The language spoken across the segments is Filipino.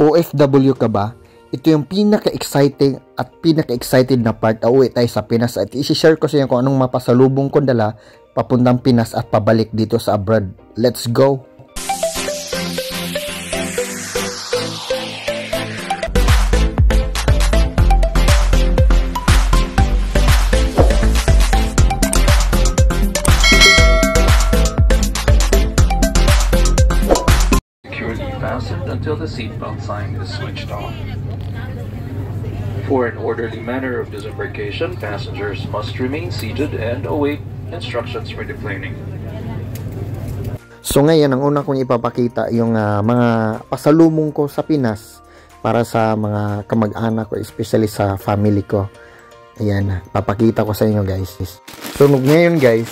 OFW ka ba? Ito yung pinaka-exciting at pinaka-excited na part. Uwi tayo sa Pinas at isi-share ko sa inyo kung anong mapasalubong kong dala papuntang Pinas at pabalik dito sa abroad. Let's go! Until the seatbelt sign is switched off. For an orderly manner of disembarkation, passengers must remain seated and await instructions for deplaning. So ngayon, ang una kong ipapakita yung mga pasalubong ko sa Pinas para sa mga kamag-anak ko, especially sa family ko. Ayan, papakita ko sa inyo guys. So ngayon guys,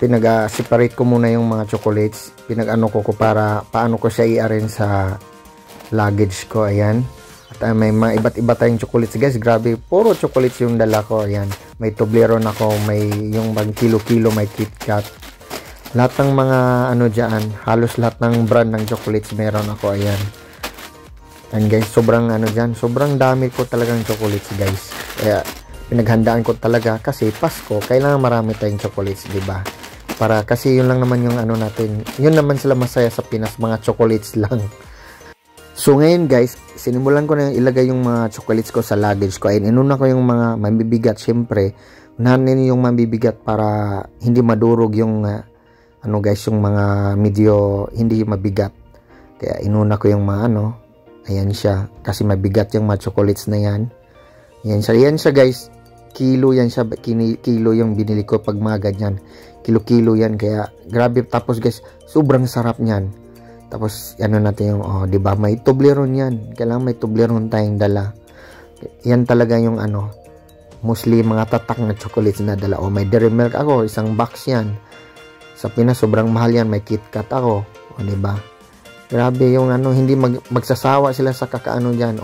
pinag-separate ko muna yung mga chocolates. Pinag-ano ko para paano ko siya i-arrange sa luggage ko. Ayan. At may mga iba't iba tayong chocolates guys. Grabe, puro chocolates yung dala ko. Ayan. May Toblerone ako, may yung bang kilo-kilo, may KitKat. Lahat ng mga ano dyan, halos lahat ng brand ng chocolates meron ako. Ayan. And guys, sobrang ano dyan, sobrang dami ko talagang chocolates guys. Kaya pinaghandaan ko talaga kasi Pasko, kailangan marami tayong chocolates, diba? Para kasi yun lang naman yung ano natin, yun naman sila masaya sa Pinas, mga chocolates lang. So ngayon guys, sinimulan ko na yung ilagay yung mga chocolates ko sa luggage ko. Ayun, inuna ko yung mga mabibigat, syempre unahin yung mabibigat para hindi madurog yung ano guys, yung mga medyo hindi mabigat. Kaya inuna ko yung mga ano, ayan siya, kasi mabigat yung mga chocolates na yan. Yan siya guys, kilo yan siya, kilo yung binili ko pag mga ganyan, kilo-kilo yan, kaya grabe. Tapos guys, sobrang sarap niyan. Tapos ano natin yung di ba, may Toblerone yan, kailangan may Toblerone tayong dala. Yan talaga yung ano, mostly mga tatak na chocolates na dala. May Dairy Milk ako, isang box yan. Sa Pinas sobrang mahal yan. May KitKat ako, di ba? Grabe yung ano, hindi magsasawa sila sa kakaano diyan.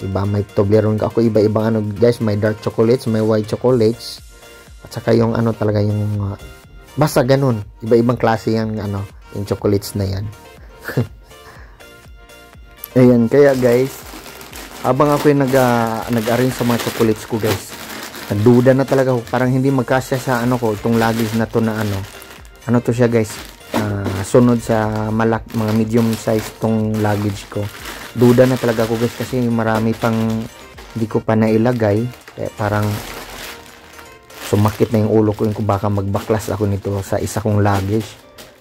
Diba, may Toblerone ako, iba-ibang ano guys, may dark chocolates, may white chocolates, at saka yung ano talaga yung basta ganun, iba-ibang klase yan ano, yung chocolates na yan. Ayan, kaya guys, habang ako yung nag-arrange sa mga chocolates ko guys, nagduda na talaga ako, parang hindi magkasya sa ano ko, itong luggage na to na ano to siya guys, sunod sa mga medium size tong luggage ko. Duda na talaga ako guys kasi marami pang hindi ko pa nailagay, kaya parang sumakit na yung ulo ko kung baka magbaklas ako nito sa isa kong luggage.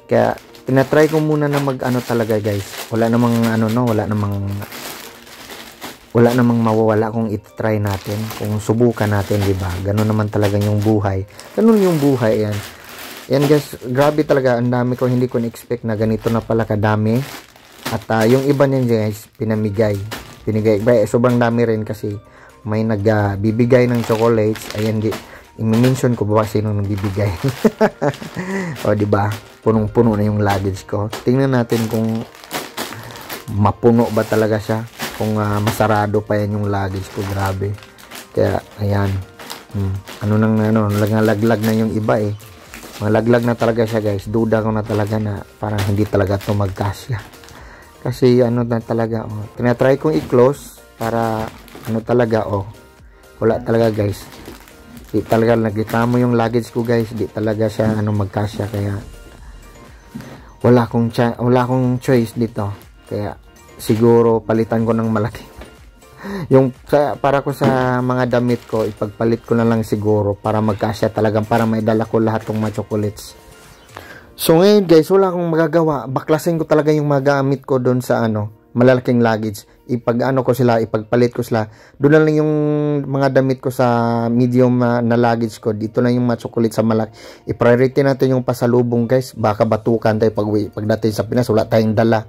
Kaya tinatry ko muna na mag-ano talaga guys, wala namang ano no, wala namang mawawala kung i-try natin, kung subukan natin, di ba? Ganun naman talaga yung buhay. Ganun yung buhay yan. Yan guys, grabe talaga, ang dami ko, hindi ko na-expect na ganito na pala kadami. At yung iba niyan guys, pinigay. Sobrang dami rin kasi may nagbibigay ng chocolates. Ayan, i-mention ko ba sino nagbibigay. O di ba? Punong-puno na yung luggage ko. Tingnan natin kung mapuno ba talaga siya. Kung masarado pa yan yung luggage ko, grabe. Kaya ayan. Laglag na yung iba eh. Malaglag na talaga siya guys. Duda ko na talaga na parang hindi talaga to magkasya. Kasi ano na talaga, tinatry kong i-close para ano talaga, wala talaga guys. Di talaga nagreklamo yung luggage ko guys, di talaga siya magkasya, kaya wala akong choice dito. Kaya siguro palitan ko ng malaki. Yung para ko sa mga damit ko, ipagpalit ko na lang siguro para magkasya talagang, para maidala ko lahat ng mga chocolates. So ngayon guys, wala akong magagawa. Baklasin ko talaga yung mga gamit ko doon sa malalaking luggage. Ipagpalit ko sila. Doon na lang yung mga damit ko sa medium na luggage ko. Dito na yung mga chocolate sa malaki. I-priority natin yung pasalubong guys. Baka batukan tayo pagdating sa Pinas, wala tayong dala.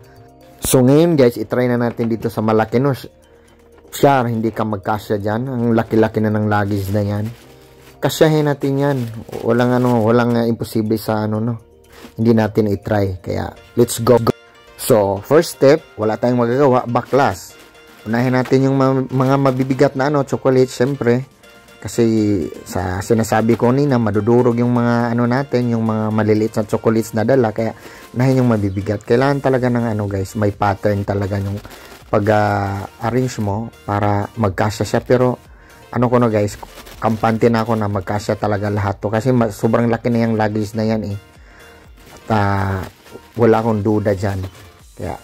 So ngayon guys, itry na natin dito sa malaki. No? Sure, hindi ka magkasya dyan. Ang laki-laki na ng luggage na yan. Kasyahin natin yan. Walang imposible sa hindi natin i-try. Kaya let's go. So first step, wala tayong magagawa, baklas. Unahin natin yung mga mabibigat na chocolate. Syempre Kasi sa sinasabi ko nina, madudurog yung mga ano natin, yung mga maliliit na chocolates na dala, kaya nahin yung mabibigat. Kailangan talaga ng ano guys, may pattern talaga yung pag-arrange mo para magkasya siya. Pero ano ko na guys, kampante na ako na magkasya talaga lahat to. Kasi sobrang laki na yung luggage na yan eh. At wala akong duda dyan. Kaya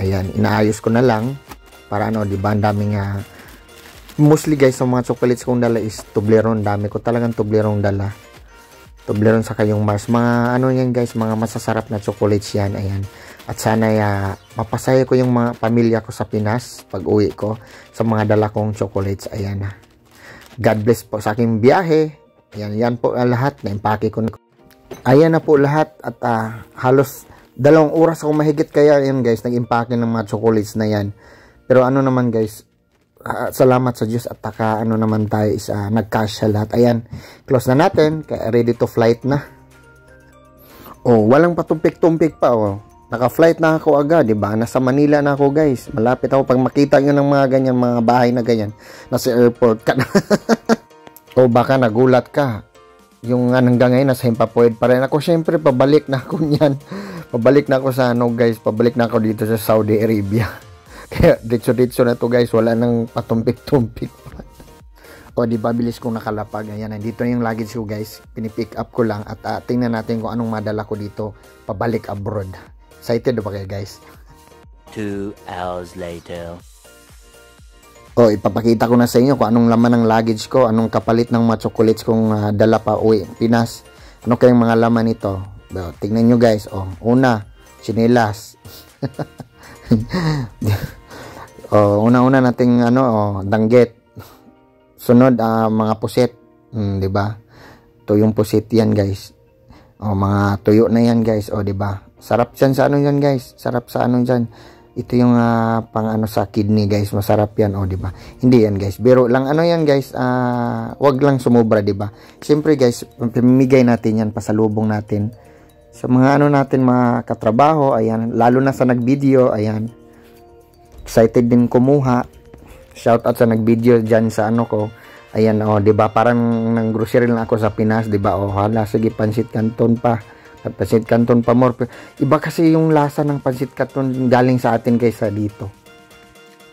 ayan, inaayos ko na lang para ano, di ba, ang daming mostly guys, sa mga chocolates kong dala is Toblerone. Dami ko talagang Toblerone dala. Toblerone sa kayong Mars. Mga ano yan guys, mga masasarap na chocolates yan. Ayan. At sana mapasaya ko yung mga pamilya ko sa Pinas pag uwi ko sa mga dala kong chocolates. Ayan. God bless po sa aking biyahe. Ayan, yan po lahat. Na-impake ko na. Ayan na po lahat. At halos 2 oras ako mahigit kaya yan guys, nag-impake ng mga chocolates na yan. Pero ano naman guys, salamat sa Diyos at ano naman tayo is nagkasya lahat. Ayan, close na natin, kaya ready to flight na. Oh, walang patumpik-tumpik pa oh. Naka-flight na ako agad, di ba? Nasa Manila na ako guys. Malapit ako pag makita niyo ng mga ganyan, mga bahay na ganyan. Nasa airport ka na. O baka nagulat ka. Yung hanggang ngayon nasa Himpapoid pa rin ako. Syempre pabalik na ako niyan. Pabalik na ako sa ano guys, pabalik na ako dito sa Saudi Arabia. Kaya ditso-ditso na to guys, wala nang patumpik-tumpik. O di ba bilis kong nakalapag. Ayan, nandito na yung luggage ko guys. Pinipick up ko lang at tingnan natin kung anong madala ko dito pabalik abroad. Excited ba kayo guys? 2 hours later. O ipapakita ko na sa inyo kung anong laman ng luggage ko, anong kapalit ng mga chocolates kong dala pa uwi Pinas. Ano kayong mga laman nito? Tingnan nyo guys. O, una, chinelas. Una-una nating danggit. Sunod mga puset, 'di ba? Tuyong puset 'yan, guys. Mga tuyo na 'yan, guys. 'Di ba? Sarap 'yan sa ano 'yan, guys. Sarap sa ano diyan. Ito yung pang ano sa kidney, guys. Masarap 'yan, 'di ba? Hindi 'yan, guys. Biro lang ano 'yan, guys. Wag lang sumobra, 'di ba? Siyempre, guys, pamimigay natin 'yan, pasalubong natin sa mga ano natin, mga katrabaho. Ayan, lalo na sa nag-video. Ayan, excited din kumuha. Shout out sa nag-video dyan sa ano ko. Ayan, 'di ba? Parang nang grocery lang ako sa Pinas, 'di ba? Hala, sige, pansit canton pa. Pansit canton pa more. Iba kasi yung lasa ng pansit canton galing sa atin kaysa dito.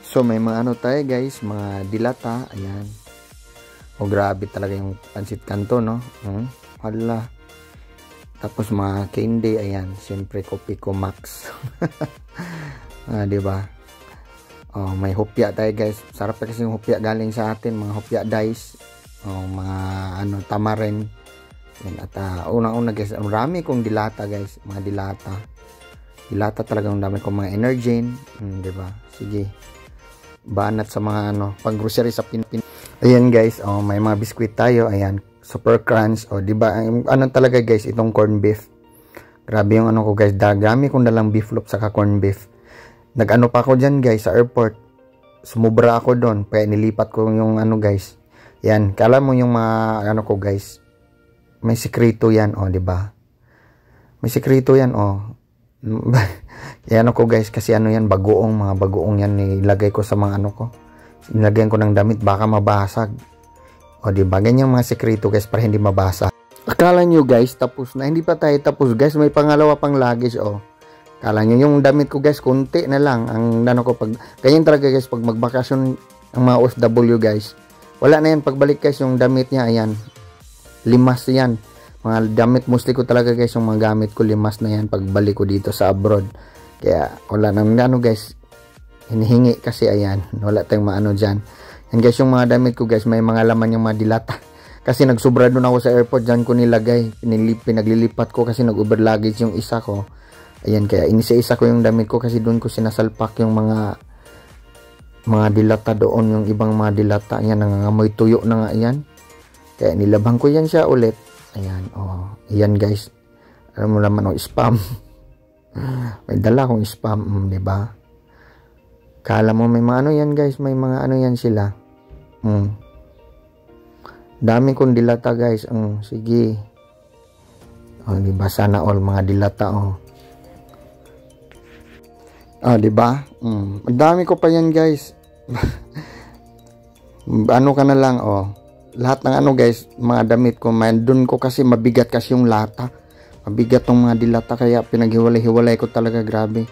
So may mga ano tayo, guys, mga dilata. Ayan. Grabe talaga yung pansit canton, no? Hala. Tapos mga candy, ayan, siyempre Copico Max. Di ba? May hopya tayo, guys. Sarap kasi yung hopya galing sa atin, mga hopya dice. Mga ano, tamarin. Yan, at unang-una guys, marami kong dilata, guys, mga dilata. Dilata talagang dami kong mga Energen, di ba? Sige. Banat sa mga ano, pang-grocery sa Pinpin. Ayan, guys, may mga biskwit tayo, ayan. Super Crunch, di ba? Ano talaga guys, itong corn beef. Grabe yung ano ko guys, dami kong dalang beef loaf saka corn beef. Nag-ano pa ako diyan guys sa airport. Sumubra ako doon, kaya nilipat ko yung ano guys. Yan, kala mo yung mga ano ko guys. May sekreto yan, di ba? May sekreto yan, Yan ako guys, kasi ano yan, bagoong, mga bagoong yan nilagay ko sa mga ano ko. Nilagyan ko ng damit, baka mabasag. Di ba? Ganyan mga sekreto guys para hindi mabasa. Akala nyo guys tapos na, hindi pa tayo tapos guys, may pangalawa pang luggage. Akala nyo yung damit ko guys, konti na lang ang ano ko pag ganyan talaga guys pag magbakasyon ang mga OFW guys. Wala na yan pagbalik guys yung damit niya, ayan. Limas yan. Mga damit mostly ko talaga guys, yung mga gamit ko limas na yan pagbalik ko dito sa abroad. Kaya wala nang ano guys, hinihingi kasi ayan, wala tayong maano diyan. Yan guys, yung mga damit ko guys, may mga laman yung mga dilata. Kasi nagsubra doon ako sa airport, dyan ko nilagay. Pinaglilipat ko kasi nag-over luggage yung isa ko. Ayan, kaya inisa-isa ko yung damit ko kasi doon ko sinasalpak yung mga dilata doon, yung ibang mga dilata. Ayan, nangangamoy tuyo na nga yan. Kaya nilabang ko yan siya ulit. Ayan, ayan guys. Alam mo naman, spam. May dala akong spam, diba? Kala mo may mga ano yan guys, may mga ano yan sila. Dami kong dilata guys. Sige. Diba sana all mga dilata diba? Ang dami ko pa yan guys. Ano ka na lang lahat ng ano guys, mga damit ko, doon ko kasi mabigat kasi yung lata. Mabigat tong mga dilata kaya pinaghiwalay-hiwalay ko talaga, grabe.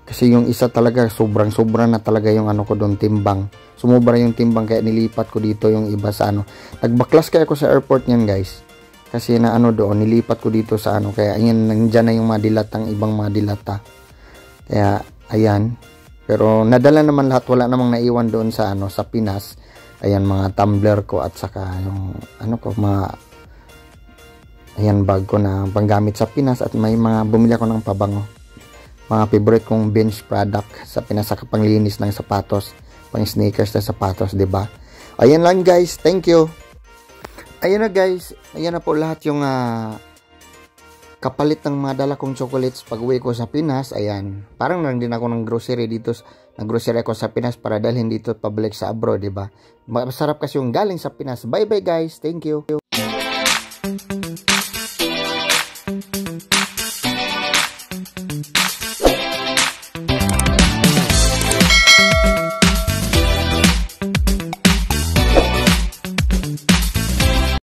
Kasi yung isa talaga sobrang-sobra na talaga yung ano ko doon, timbang. Sumobra yung timbang kaya nilipat ko dito yung iba sa ano. Nagbaklas kaya ako sa airport niyan guys. Kasi na ano doon, nilipat ko dito sa ano. Kaya ayan, nandiyan na yung mga dilatang ibang mga dilata. Kaya ayan. Pero nadala naman lahat, wala namang naiwan doon sa ano, sa Pinas. Ayan, mga tumbler ko at saka yung ano ko, mga ayan, bag ko na panggamit sa Pinas at may mga bumili ako ng pabango. Mga favorite kong bench product sa Pinas, saka panglinis ng sapatos, pang sneakers na sapatos, 'di ba? Ayan lang guys, thank you. Ayan na guys, ayan na po lahat yung kapalit ng mga dala kong chocolates pag uwi ko sa Pinas. Ayan, parang lang din ako ng grocery dito. Nag-grocery ako sa Pinas para dalhin dito pabalik sa abroad, 'di ba? Masarap kasi yung galing sa Pinas. Bye bye guys, thank you.